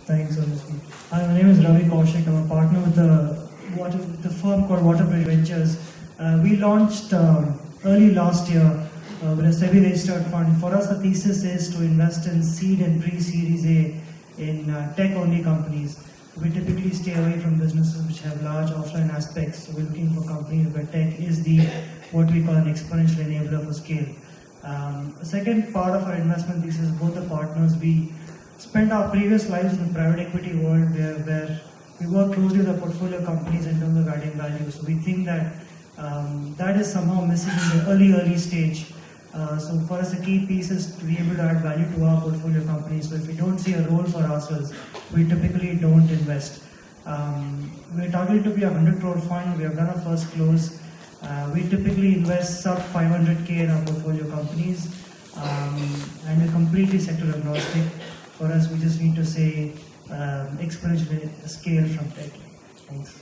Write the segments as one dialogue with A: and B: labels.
A: Thanks, Ojasvi. Hi, my name is Ravi Kaushik. I'm a partner with the firm called Waterbridge Ventures. We launched early last year with a SEBI-registered fund. For us, the thesis is to invest in seed and pre-series A in tech-only companies. We typically stay away from businesses which have large offline aspects. So we're looking for companies where tech is what we call an exponential enabler for scale. The second part of our investment thesis, both the partners, we spent our previous lives in the private equity world where we work closely with our portfolio companies in terms of adding value. So we think that that is somehow missing in the early stage. So for us, the key piece is to be able to add value to our portfolio companies. So if we don't see a role for ourselves, we typically don't invest. We're targeted to be a 100 crore fund. We have done our first close. We typically invest sub 500k in our portfolio companies, and we're completely sector agnostic. For us, we just need to say exponential scale from tech. Thanks.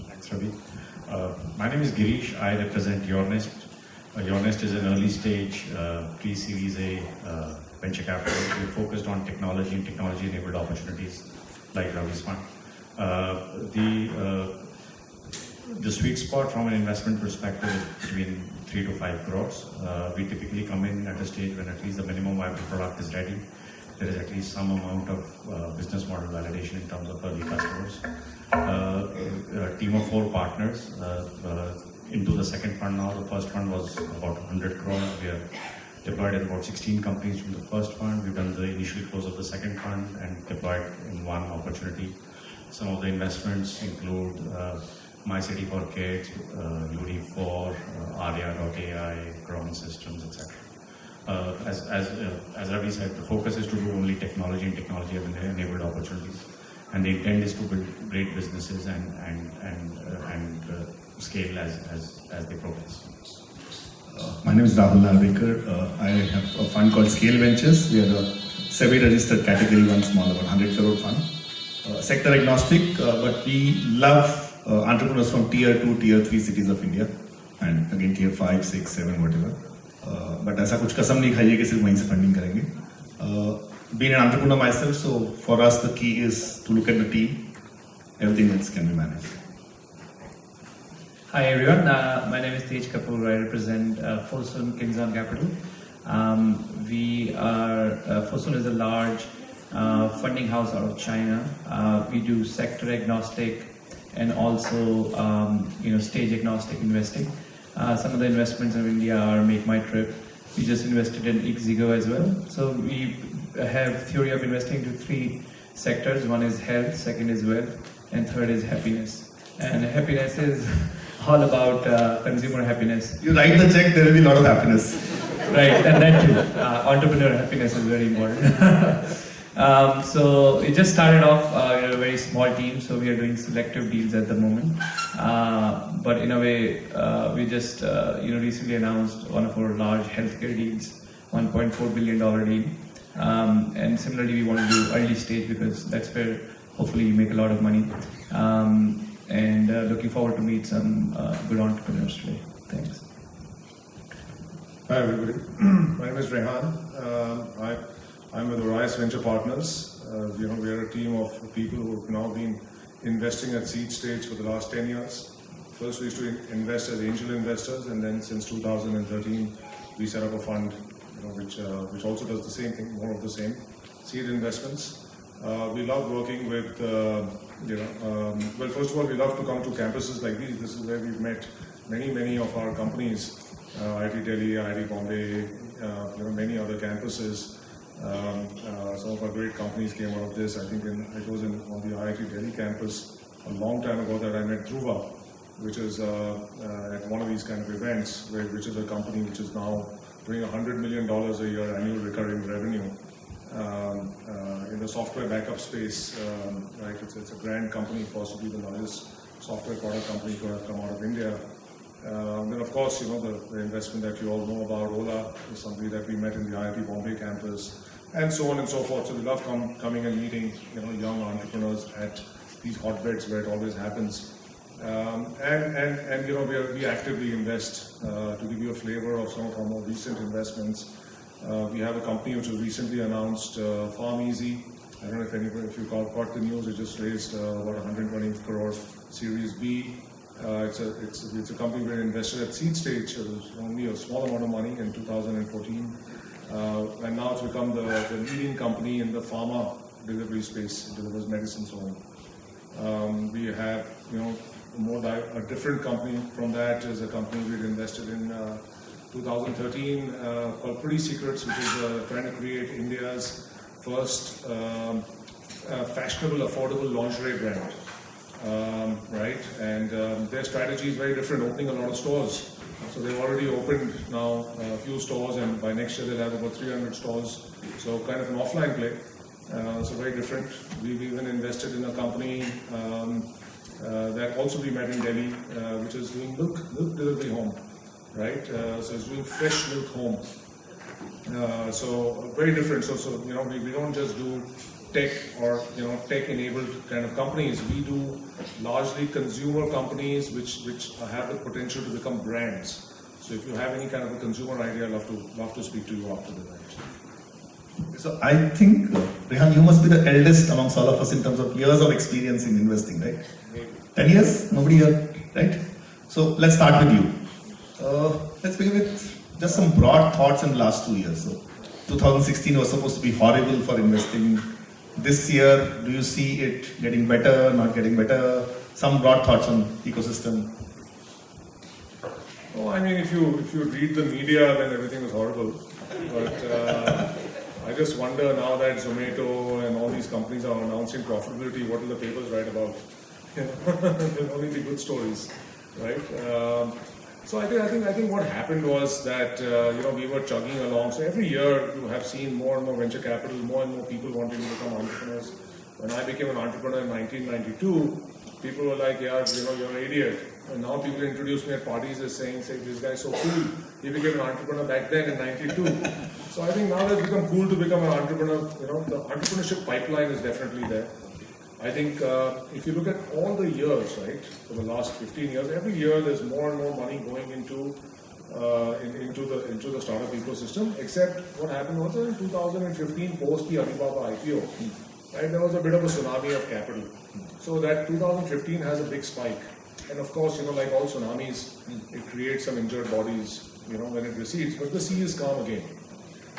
B: Thanks, Ravi. My name is Girish. I represent Yournest. Yournest is an early stage pre-series A venture capital. We're focused on technology and technology-enabled opportunities like Ravi's fund. The sweet spot from an investment perspective is between 3 to 5 crores. We typically come in at a stage when at least the minimum viable product is ready. There is at least some amount of business model validation in terms of early customers. A team of 4 partners into the second fund now. The first fund was about 100 crores. We have deployed in about 16 companies from the first fund. We've done the initial close of the second fund and deployed in one opportunity. Some of the investments include My City for Kids, Ludi4, Arya.ai, Ground Systems, etc. As Ravi said, the focus is to do only technology and technology-enabled opportunities, and the intent is to build great businesses and scale as they progress.
C: My name is Rahul. I have a fund called Scale Ventures. We are a SEBI-registered Category 1 small, about 100 crore fund. Sector agnostic, but we love entrepreneurs from tier 2, tier 3 cities of India, and again tier 5, 6, 7, whatever. But ऐसा कुछ कसम नहीं खाइए कि सिर्फ वहीं से funding करेंगे. Being an entrepreneur myself, so for us the key is to look at the team. Everything else can be managed.
D: Hi everyone, my name is Kapoor. I represent Fosun Kinson Capital. Fosun is a large funding house out of China. We do sector agnostic and also stage agnostic investing. Some of the investments in India are Make My Trip. We just invested in Ixigo as well. So we have theory of investing into 3 sectors. One is health, second is wealth, and third is happiness. And happiness is all about consumer happiness.
C: You write the check, there will be a lot of happiness.
D: Right, and that too. Entrepreneur happiness is very important. So it just started off in a very small team, so we are doing selective deals at the moment. But in a way, we just recently announced one of our large healthcare deals, $1.4 billion deal. And similarly, we want to do early stage because that's where hopefully you make a lot of money. And looking forward to meet some good entrepreneurs today. Thanks.
E: Hi everybody, my name is Rehan. I'm with Orios Venture Partners. We are a team of people who have now been investing at seed stage for the last 10 years. First we used to invest as angel investors, and then since 2013 we set up a fund which also does the same thing, more of the same, seed investments. We love working with, well, first of all, we love to come to campuses like these. This is where we've met many of our companies, IIT Delhi, IIT Bombay, many other campuses. Some of our great companies came out of this. I think it was on the IIT Delhi campus a long time ago that I met Dhruva, which is at one of these kind of events, which is a company which is now doing $100 million a year annual recurring revenue in the software backup space. Right, it's a grand company, possibly the largest software product company to have come out of India. Then of course, the investment that you all know about, Ola, is somebody that we met in the IIT Bombay campus, and so on and so forth. So we love coming and meeting young entrepreneurs at these hotbeds where it always happens. We actively invest. To give you a flavor of some of our more recent investments, we have a company which was recently announced, Farm Easy. I don't know if you caught the news. It just raised about 120 crore Series B. It's a company we invested at seed stage. It was only a small amount of money in 2014, and now it's become the leading company in the pharma delivery space. It delivers medicines home. We have a different company from that is a company we'd invested in 2013 called Pretty Secrets, which is trying to create India's first fashionable, affordable lingerie brand. Right, and their strategy is very different, opening a lot of stores. So they've already opened now a few stores, and by next year they'll have about 300 stores. So kind of an offline play. So very different. We've even invested in a company that also we met in Delhi, which is doing milk delivery home. Right, so it's doing fresh milk home. So very different. So we don't just do tech or tech-enabled kind of companies. We do largely consumer companies which have the potential to become brands. So if you have any kind of a consumer idea, I'd love to speak to you after the event.
C: So I think, Rehan, you must be the eldest amongst all of us in terms of years of experience in investing, right?
E: Maybe.
C: 10 years? Nobody here, right? So let's start with you. Let's begin with just some broad thoughts in the last 2 years. So 2016 was supposed to be horrible for investing. This year, do you see it getting better, not getting better? Some broad thoughts on ecosystem.
E: Oh, I mean, if you read the media, then everything is horrible. But I just wonder now that Zomato and all these companies are announcing profitability, what will the papers write about? There'll only be good stories, right? So I think what happened was that we were chugging along. So every year you have seen more and more venture capital, more and more people wanting to become entrepreneurs. When I became an entrepreneur in 1992, people were like, "Yeah, you're an idiot." And now people introduce me at parties as saying, "This guy's so cool. He became an entrepreneur back then in '92." So I think now that it's become cool to become an entrepreneur. The entrepreneurship pipeline is definitely there. I think if you look at all the years, right, for the last 15 years, every year there's more and more money going into the startup ecosystem. Except what happened was in 2015, post the Alibaba IPO, right, there was a bit of a tsunami of capital. So that 2015 has a big spike, and of course, like all tsunamis, it creates some injured bodies, when it recedes. But the sea is calm again.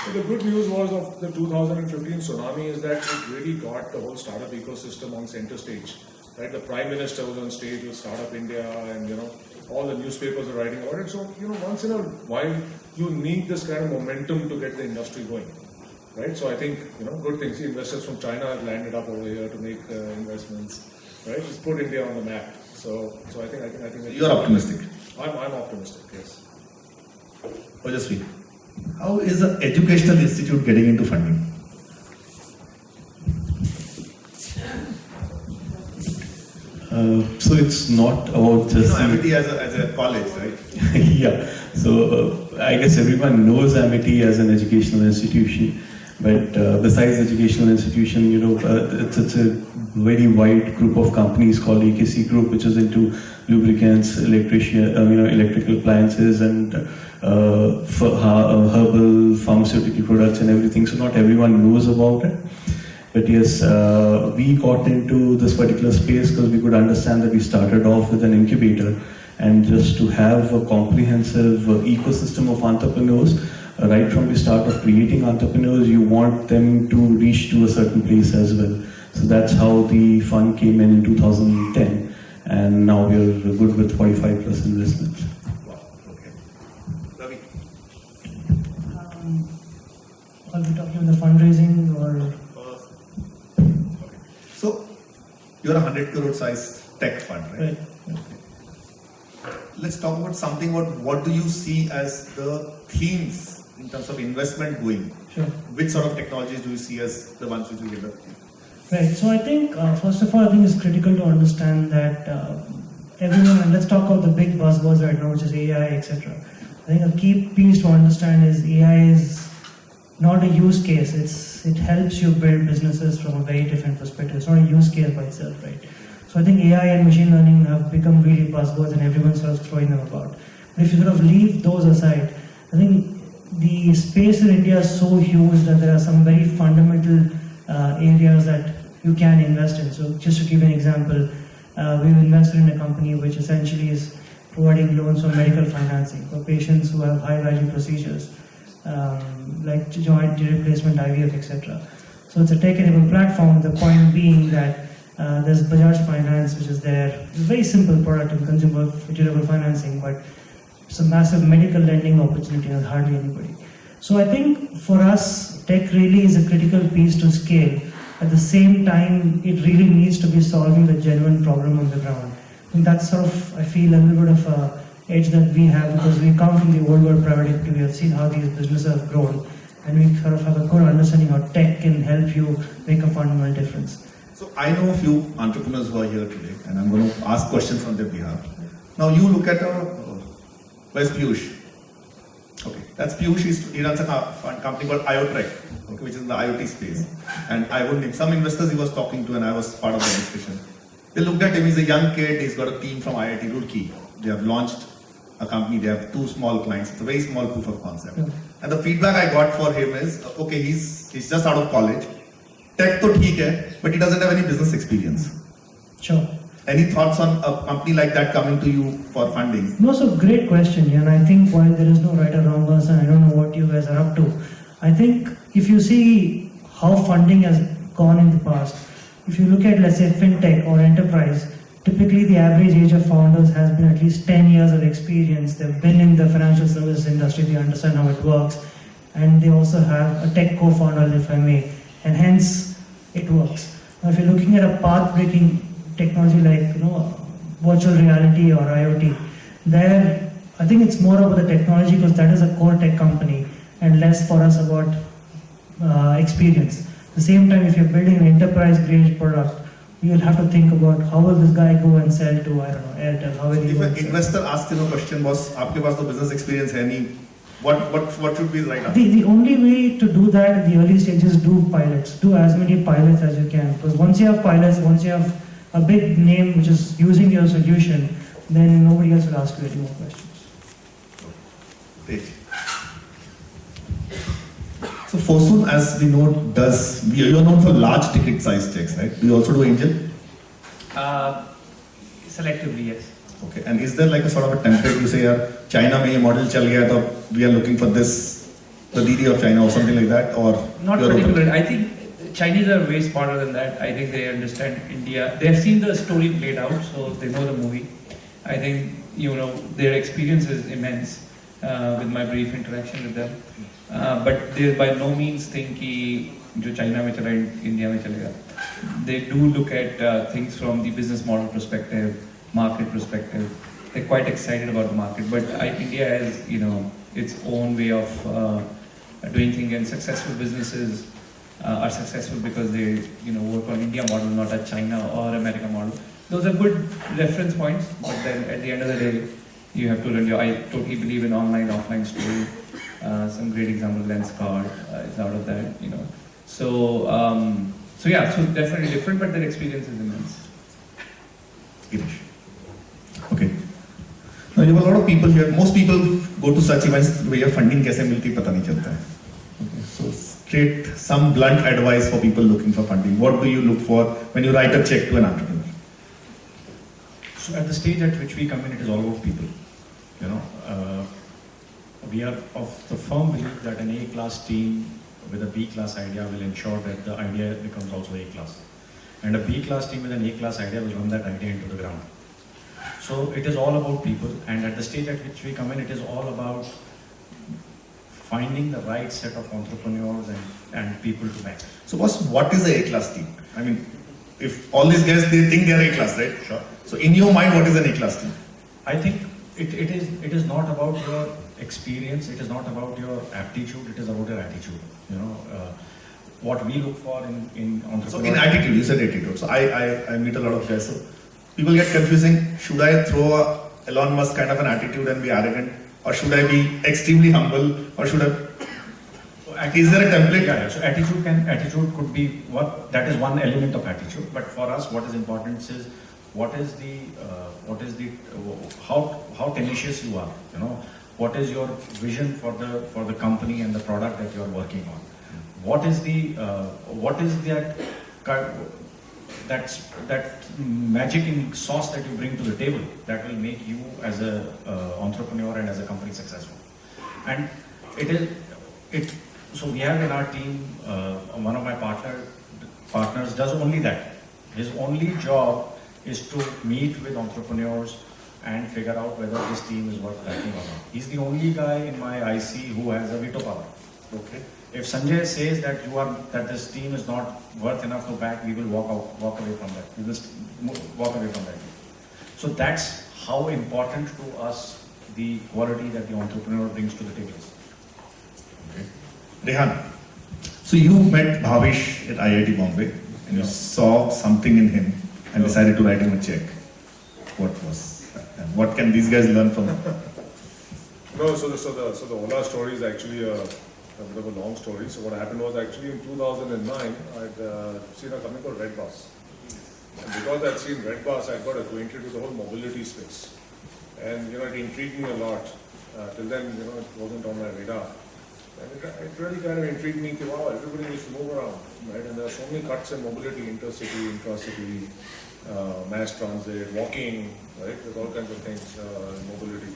E: So the good news was of the 2015 tsunami is that it really got the whole startup ecosystem on center stage. Right, the Prime Minister was on stage with Startup India, and all the newspapers are writing about it. So once in a while you need this kind of momentum to get the industry going. Right, so I think good things. The investors from China have landed up over here to make investments. Right, just put India on the map. So I think
C: You're optimistic.
E: I'm optimistic. Yes.
C: Ojasvi, how is an educational institute getting into funding?
F: So it's not about just
C: Amity as a college, right?
F: yeah. So I guess everyone knows Amity as an educational institution, but besides educational institution, it's a very wide group of companies called AKC Group, which is into lubricants, electrical appliances, and herbal, pharmaceutical products, and everything. So not everyone knows about it. But yes, we got into this particular space because we could understand that we started off with an incubator, and just to have a comprehensive ecosystem of entrepreneurs, right from the start of creating entrepreneurs, you want them to reach to a certain place as well. So that's how the fund came in 2010, and now we're good with 45 plus investments.
C: Wow, okay. Ravi?
A: Are we talking about the fundraising or?
C: Okay. So, you're a 100 crore size tech fund, right?
A: Right.
C: Okay. Let's talk about something. What do you see as the themes in terms of investment going?
A: Sure.
C: Which sort of technologies do you see as the ones which will get the
A: Right. So I think, first of all, I think it's critical to understand that everyone, and let's talk about the big buzzwords right now, which is AI, etc. I think a key piece to understand is AI is not a use case. It helps you build businesses from a very different perspective. It's not a use case by itself, right? So I think AI and machine learning have become really buzzwords, and everyone's sort of throwing them about. But if you sort of leave those aside, I think the space in India is so huge that there are some very fundamental areas that you can invest in. So just to give an example, we've invested in a company which essentially is providing loans for medical financing for patients who have high value procedures like joint replacement, IVF, etc. So it's a tech-enabled platform. The point being that there's Bajaj Finance, which is there. It's a very simple product in consumer durable financing, but it's a massive medical lending opportunity and hardly anybody. So I think for us, tech really is a critical piece to scale. At the same time, it really needs to be solving the genuine problem on the ground. And that's sort of, I feel, a little bit of a edge that we have because we come from the old world private equity. We have seen how these businesses have grown, and we sort of have a good understanding how tech can help you make a fundamental difference.
C: So I know a few entrepreneurs who are here today, and I'm going to ask questions on their behalf. Now you look at where's Piyush? Okay, that's Piyush. He runs a company called IoTrek, okay, which is in the IoT space. And I would name some investors he was talking to, and I was part of the discussion. They looked at him. He's a young kid. He's got a team from IIT Roorkee. They have launched a company. They have 2 small clients. It's a very small proof of concept. And the feedback I got for him is, okay, he's just out of college. Tech to theek hai, but he doesn't have any business experience.
A: Sure.
C: Any thoughts on a company like that coming to you for funding?
A: No, so great question, and I think while there is no right or wrong answer, I don't know what you guys are up to. I think if you see how funding has gone in the past, if you look at, let's say, fintech or enterprise, typically the average age of founders has been at least 10 years of experience. They've been in the financial services industry, they understand how it works, and they also have a tech co-founder, if I may, and hence it works. Now, if you're looking at a path-breaking technology like virtual reality or IoT, there I think it's more about the technology because that is a core tech company and less for us about experience. At the same time, if you're building an enterprise-grade product, you will have to think about how will this guy go and sell to, I don't know, Airtel, how will he
C: If
A: go
C: an
A: and sell?
C: investor asks you a question, boss, aapke paas to business experience hai nahi, what should be his right answer?
A: The only way to do that at the early stages, do pilots. Do as many pilots as you can. Because once you have pilots, once you have a big name which is using your solution, then nobody else will ask you any more questions.
C: Great. So Fosun, as we know, you're known for large ticket size checks, right? Do you also do angel?
D: Selectively, yes.
C: Okay. And is there like a sort of a template you say, yaar, China mein ye model chal gaya, so we are looking for this, the DD of China or something like that, or?
D: Not particularly. I think Chinese are way smarter than that. I think they understand India. They've seen the story played out, so they know the movie. I think, their experience is immense with my brief interaction with them. But they by no means think कि जो China में चला India में चलेगा. They do look at things from the business model perspective, market perspective. They're quite excited about the market. But India has, its own way of doing things, and successful businesses are successful because they, work on India model, not a China or America model. Those are good reference points, but then at the end of the day, you have to run I totally believe in online, offline story. Some great example, Lenskart is out of that, So definitely different, but their experience is immense.
C: Girish. Okay. Now you have a lot of people here. Most people go to such events where your funding kaise milti pata nahi chalta hai. Okay. So straight, some blunt advice for people looking for funding. What do you look for when you write a check to an entrepreneur?
B: So at the stage at which we come in, it is all about people. We are of the firm belief that an A-class team with a B-class idea will ensure that the idea becomes also A-class. And a B-class team with an A-class idea will run that idea into the ground. So it is all about people, and at the stage at which we come in, it is all about finding the right set of entrepreneurs and people to back.
C: So boss, what is a A-class team? I mean, if all these guys, they think they are A-class, right?
B: Sure.
C: So in your mind, what is an A-class team?
B: I think it is not about your experience, it is not about your aptitude, it is about your attitude. What we look for in entrepreneurs.
C: So in attitude, you said attitude. So I meet a lot of guys. So people get confusing. Should I throw a Elon Musk kind of an attitude and be arrogant, or should I be extremely humble, or should I? Is there a template?
B: Yeah. So attitude could be that is one element of attitude. But for us, what is important is how tenacious you are. What is your vision for the company and the product that you are working on? what is that magic in sauce that you bring to the table that will make you as a entrepreneur and as a company successful. And so we have in our team, one of my partners does only that. His only job is to meet with entrepreneurs and figure out whether this team is worth backing or not. He's the only guy in my IC who has a veto power. Okay. If Sanjay says that this team is not worth enough to back, we will walk away from that. We will walk away from that. So that's how important to us the quality that the entrepreneur brings to the table is.
C: Okay. Rehan, so you met Bhavish at IIT Bombay and you saw something in him and decided to write him a check. What was that? And what can these guys learn from him?
E: No, so the Ola story is actually a bit of a long story. So what happened was actually in 2009, I'd seen a company called Redbus. And because I'd seen Redbus, I got acquainted with the whole mobility space. And it intrigued me a lot. Till then, it wasn't on my radar. And it really kind of intrigued me, wow, everybody needs to move around, right? And there are so many cuts in mobility, intercity, intracity, mass transit, walking, right? There's all kinds of things in mobility.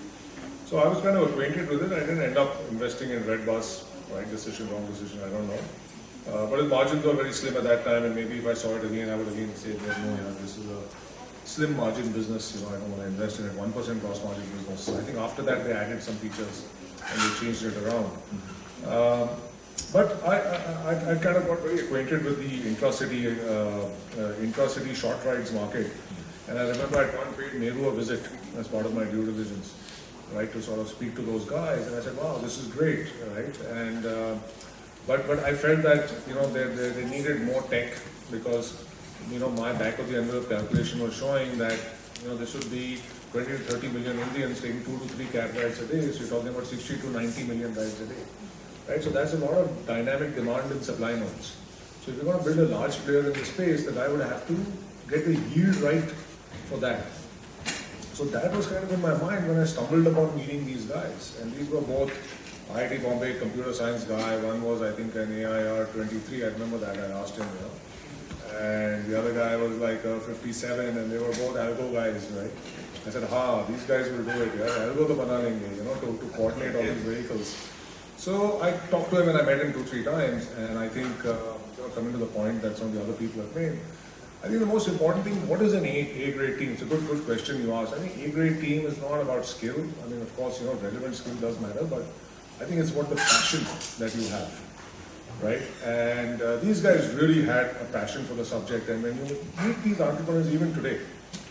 E: So I was kind of acquainted with it. I didn't end up investing in Redbus. Right decision, wrong decision, I don't know. But his margins were very slim at that time, and maybe if I saw it again, I would again say, no, this is a slim margin business, I don't want to invest in it, 1% gross margin business. So I think after that they added some features and they changed it around. But I kind of got very acquainted with the intracity short rides market. And I remember I'd gone paid Nehru a visit as part of my due diligence, right, to sort of speak to those guys. And I said, wow, this is great, right? And but I felt that they needed more tech because my back of the envelope calculation was showing that there should be 20 to 30 million Indians taking 2 to 3 cab rides a day. So you're talking about 60 to 90 million rides a day, right? So that's a lot of dynamic demand and supply nodes. So if you're going to build a large player in the space, the guy would have to get the yield right for that. So that was kind of in my mind when I stumbled upon meeting these guys. And these were both IIT Bombay computer science guy. One was, I think, an AIR 23. I remember that. I asked him, And the other guy was like 57, and they were both algo guys, right? I said, these guys will do it, algo to bana lenge, to coordinate all these vehicles. So I talked to him and I met him 2-3 times. And I think, coming to the point that some of the other people have made, I think the most important thing, what is an A-grade team? It's a good question you asked. I think A-grade team is not about skill. I mean, of course, relevant skill does matter, but I think it's what the passion that you have, right? And these guys really had a passion for the subject. And when you meet these entrepreneurs even today,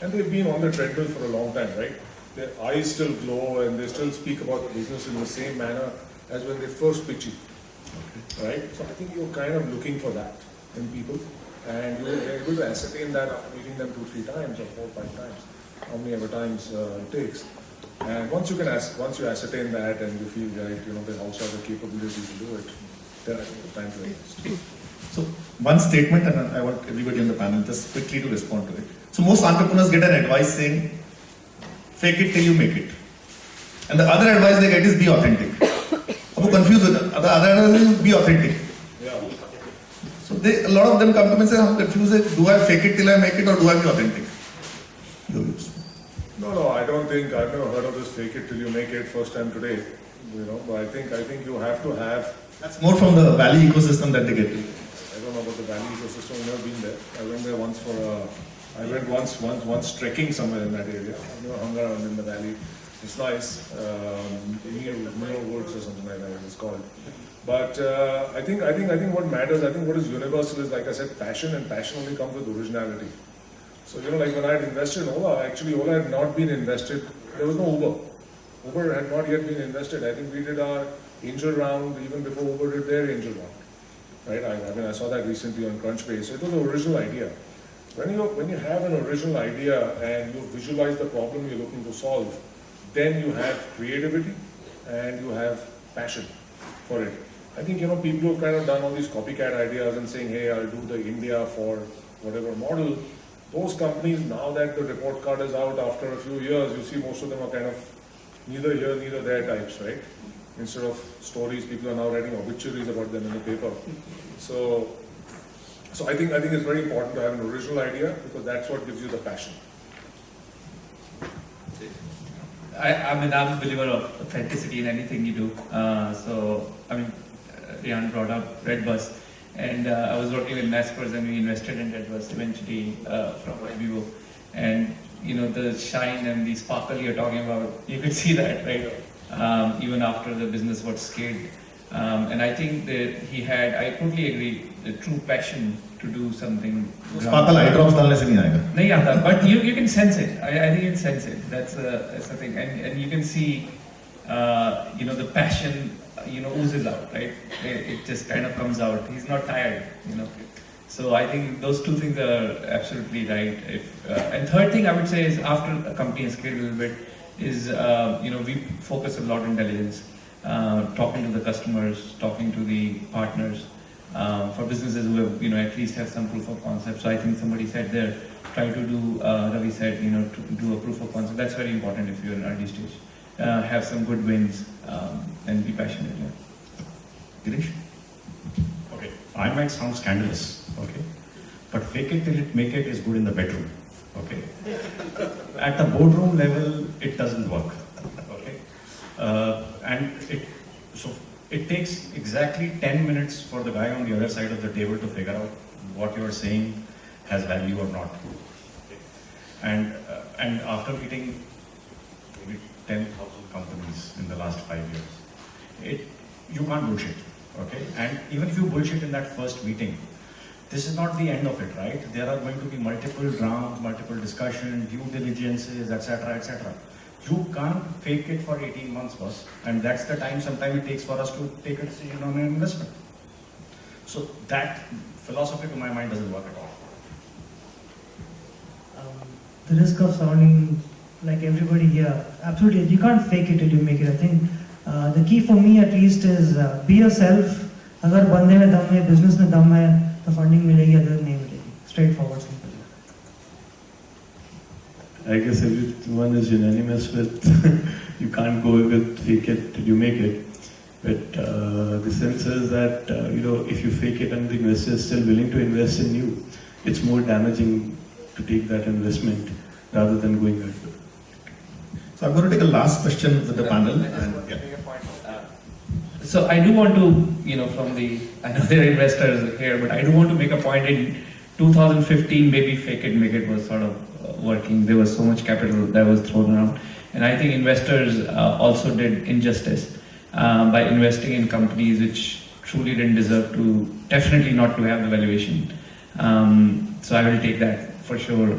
E: and they've been on the treadmill for a long time, right? Their eyes still glow and they still speak about the business in the same manner as when they first pitch it, right? So I think you're kind of looking for that in people. And you're able to ascertain that after meeting them 2-3 times or 4-5 times, how many ever times it takes. And once you ascertain that and you feel right, they also have the capability to do it, then I think it's time to invest.
C: So one statement, and I want everybody on the panel just quickly to respond to it. So most entrepreneurs get an advice saying, fake it till you make it. And the other advice they get is be authentic. I'm confused with that. The other advice is be authentic. So a lot of them come to me and say, I'm confused. Do I fake it till I make it or do I be authentic?
E: No, I don't think, I've never heard of this fake it till you make it first time today. But I think you have to have.
C: That's more from the Valley ecosystem that they get to.
E: I don't know about the Valley ecosystem, I've never been there. I went there once trekking somewhere in that area. I've never hung around in the Valley. It's nice. Near Woods or something like that it's called. But I think what matters, I think what is universal is, like I said, passion, and passion only comes with originality. So, like when I had invested in Ola, actually Ola had not been invested, there was no Uber. Uber had not yet been invested. I think we did our angel round even before Uber did their angel round. Right? I saw that recently on Crunchbase. So it was an original idea. When you have an original idea and you visualize the problem you're looking to solve, then you have creativity and you have passion for it. I think, people who have kind of done all these copycat ideas and saying, hey, I'll do the India for whatever model, those companies, now that the report card is out after a few years, you see most of them are kind of neither here, neither there types, right? Instead of stories, people are now writing obituaries about them in the paper. So I think it's very important to have an original idea, because that's what gives you the passion.
D: I mean, I'm a believer of authenticity in anything you do. Rehan brought up Redbus, and I was working with Naspers, and we invested in Redbus eventually from Vivo. And the shine and the sparkle you're talking about, you could see that, right? Even after the business was scaled. And I think that he had, I totally agree, the true passion to do something.
C: Sparkle eye drops डालने से नहीं आएगा.
D: नहीं आता, but you can sense it. I think you can sense it. That's the thing, and you can see, the passion, oozes out, right? It just kind of comes out. He's not tired, So I think those two things are absolutely right. And third thing I would say is, after a company has scaled a little bit, is we focus a lot on intelligence, talking to the customers, talking to the partners. For businesses who have, at least have some proof of concept. So I think somebody said there, try to do, Ravi said, to do a proof of concept. That's very important if you're in early stage. Have some good wins and be passionate. Yeah.
C: Girish?
B: Okay, I might sound scandalous, okay, but fake it till it make it is good in the bedroom, okay. At the boardroom level, it doesn't work, okay, it takes exactly 10 minutes for the guy on the other side of the table to figure out what you're saying has value or not. And after meeting maybe 10,000 companies in the last 5 years, you can't bullshit, okay? And even if you bullshit in that first meeting, this is not the end of it, right? There are going to be multiple rounds, multiple discussions, due diligences, etc., etc. You can't fake it for 18 months first, and that's the time sometimes it takes for us to take a decision on an investment. So that philosophy to my mind doesn't work at all.
A: The risk of sounding like everybody here, absolutely, you can't fake it till you make it. I think the key for me at least is be yourself. अगर बंदे में दम है, business में दम है, तो funding मिलेगी, अगर नहीं मिलेगी. Straightforward, simple.
F: I guess everyone is unanimous with you can't go with fake it till you make it. But the sense is that if you fake it and the investor is still willing to invest in you, it's more damaging to take that investment rather than going that way.
C: So I'm going to take a last question with the panel.
D: So I do want to, I know there are investors here, but I do want to make a point. In 2015, maybe fake it, make it was sort of working. There was so much capital that was thrown around. And I think investors also did injustice by investing in companies which truly didn't deserve to, definitely not to have the valuation. So I will take that for sure,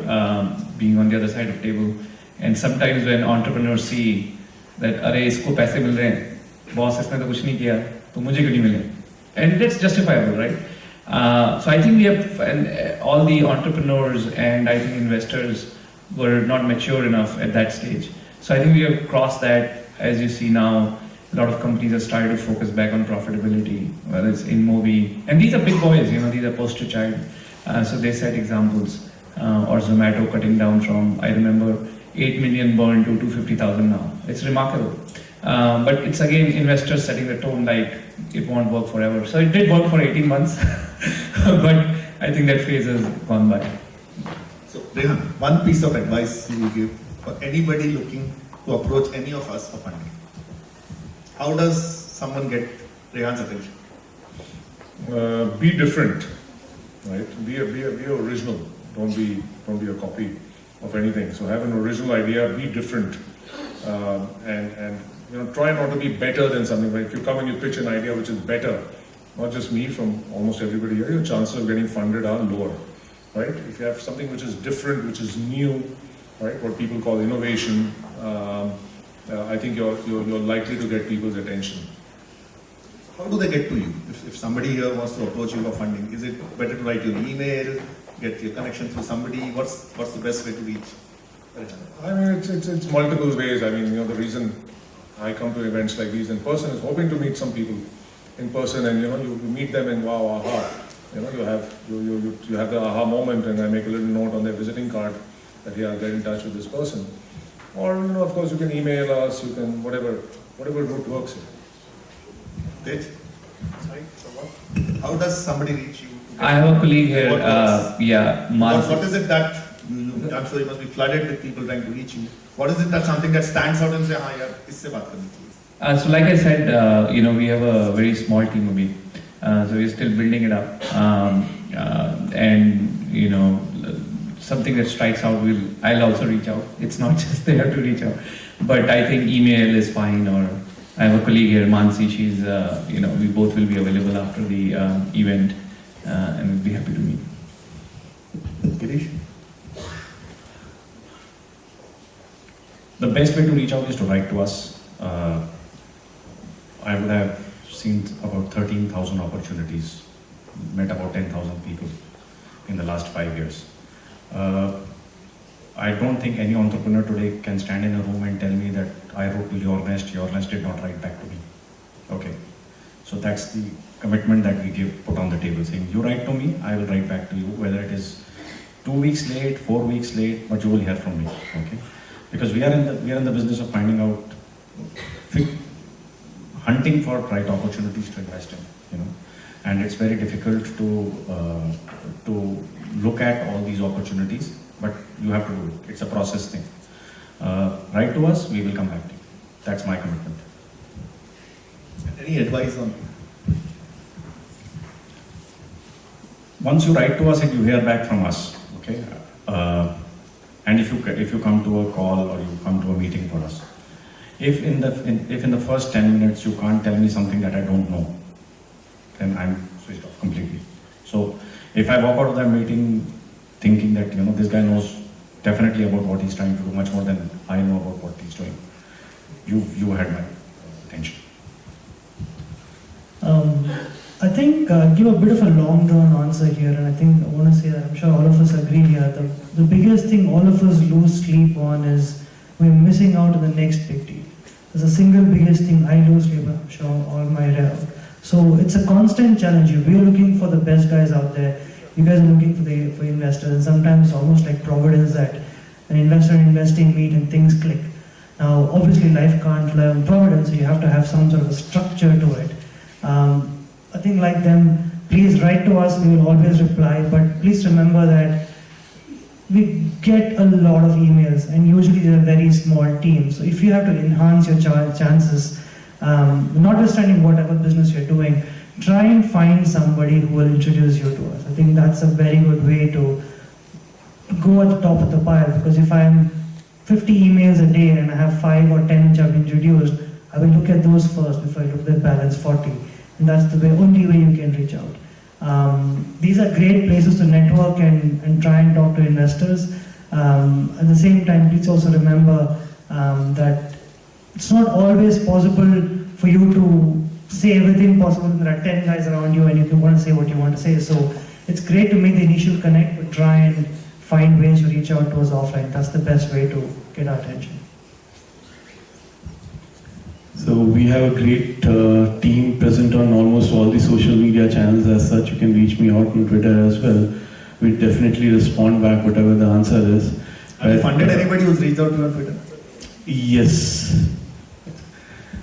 D: being on the other side of the table. And sometimes when entrepreneurs see that, अरे इसको पैसे मिल रहे हैं, boss इसने तो कुछ नहीं किया, तो मुझे क्यों नहीं मिले? And that's justifiable, right? So I think we have, and all the entrepreneurs and I think investors were not mature enough at that stage. So I think we have crossed that. As you see now, a lot of companies have started to focus back on profitability, whether it's InMobi. And these are big boys, these are poster child. So they set examples. Or Zomato cutting down from, I remember, 8 million burn to 250,000 now. It's remarkable. But it's again investors setting the tone like it won't work forever. So it did work for 18 months, but I think that phase has gone by.
C: So Rehan, one piece of advice you will give for anybody looking to approach any of us for funding. How does someone get Rehan's attention?
E: Be different, right? Be original. Don't be a copy of anything. So have an original idea, be different, and try not to be better than something. Right? If you come and you pitch an idea which is better, not just me, from almost everybody here, your chances of getting funded are lower, right? If you have something which is different, which is new, right? What people call innovation, I think you're likely to get people's attention.
C: How do they get to you? If somebody here wants to approach you for funding, is it better to write you an email, get your connection through somebody? What's the best way to reach?
E: I mean, it's multiple ways. I mean, the reason I come to events like these in person is hoping to meet some people in person, and you meet them and wow, aha, you have the aha moment, and I make a little note on their visiting card that I'll get in touch with this person. Or of course you can email us, you can whatever route works here.
C: Tej? Sorry, so what? How does somebody reach you?
D: I have a colleague here,
C: What works?
D: Mark.
C: What is it that, I'm sure you must be flooded with people trying to reach you. What is it that something that stands out and say, हाँ यार, इससे बात करनी चाहिए?
D: So like I said, we have a very small team of me. So we're still building it up. Something that strikes out, I'll also reach out. It's not just they have to reach out. But I think email is fine, or I have a colleague here, Mansi, she's, we both will be available after the event, and we'll be happy to meet.
C: Girish?
B: The best way to reach out is to write to us. I would have seen about 13,000 opportunities, met about 10,000 people in the last 5 years. I don't think any entrepreneur today can stand in a room and tell me that I wrote to Yournest did not write back to me. Okay, so that's the commitment that we put on the table, saying you write to me, I will write back to you, whether it is 2 weeks late, 4 weeks late, but you will hear from me. Okay, because we are in the business of finding out, hunting for right opportunities to invest in, and it's very difficult to look at all these opportunities, but you have to do it. It's a process thing. Write to us, we will come back to you. That's my commitment.
C: Any advice on?
B: Once you write to us and you hear back from us, okay, and if you come to a call or you come to a meeting for us, if in the first 10 minutes you can't tell me something that I don't know, then I'm switched off completely. So if I walk out of that meeting thinking that this guy knows definitely about what he's trying to do, much more than I know about what he's doing, you had my attention.
A: I think give a bit of a long drawn answer here, and I think I want to say that I'm sure all of us agree here. The biggest thing all of us lose sleep on is we're missing out on the next big deal. There's a single biggest thing I lose sleep on, I'm sure all my so it's a constant challenge. We're looking for the best guys out there. You guys are looking for investors, and sometimes it's almost like providence that an investor and investing meet and things click. Now, obviously, life can't rely on providence, so you have to have some sort of a structure to it. I think like them, please write to us, we will always reply, but please remember that we get a lot of emails, and usually they're very small teams. So if you have to enhance your chances, notwithstanding whatever business you're doing, try and find somebody who will introduce you to us. I think that's a very good way to go at the top of the pile, because if I'm 50 emails a day and I have 5 or 10 which I've introduced, I will look at those first before I look at the balance 40. And that's the only way you can reach out. These are great places to network and try and talk to investors. At the same time, please also remember that it's not always possible for you to say everything possible. There are 10 guys around you and you want to say what you want to say. So it's great to make the initial connect, but try and find ways to reach out to us offline. That's the best way to get our attention.
F: So we have a great team present on almost all the social media channels. As such, you can reach me out on Twitter as well. We definitely respond back whatever the answer is.
C: Have you funded anybody who's reached out to you on Twitter?
F: Yes.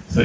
F: So